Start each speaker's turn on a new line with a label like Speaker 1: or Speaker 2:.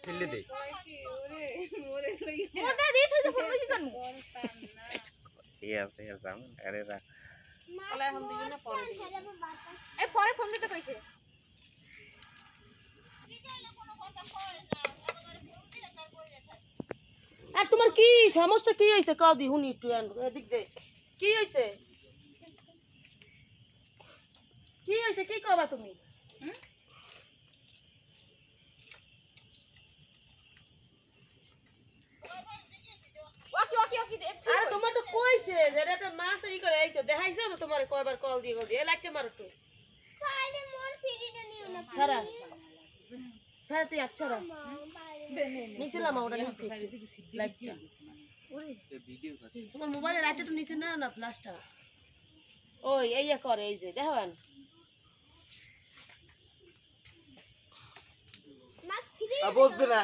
Speaker 1: ফেলে দে
Speaker 2: ওটা দিয়ে থইছে ফোন কি করব
Speaker 3: ঠিক আছে যাম আরে রাখ
Speaker 4: তাহলে এখন দুজনে পরে দিই
Speaker 2: এই পরে ফোন দিতে কইছে
Speaker 4: আর তোমার কি সমস্যা কি হইছে কও দি হুনি একটু এদিক দে কি হইছে কি কবা তুমি
Speaker 2: ওকে
Speaker 4: আরে তোমার তো কইছে যে এটা মাছ ই করে আইতো দেখাইছে তো তোমার কয়বার কল দিয়ে এই লাইটটা মারো তো
Speaker 5: বাইরে মোর ফিরিটা নিও না
Speaker 4: ছাড়া তুই আচ্ছারা নিছিলাম ওটা নিচে লাইটটা তোমার মোবাইলের লাইটটা তো নিচে না না প্লাসটা ওই এই করে এই যে দেখেন
Speaker 5: মাছ ফিরি
Speaker 1: বসবে না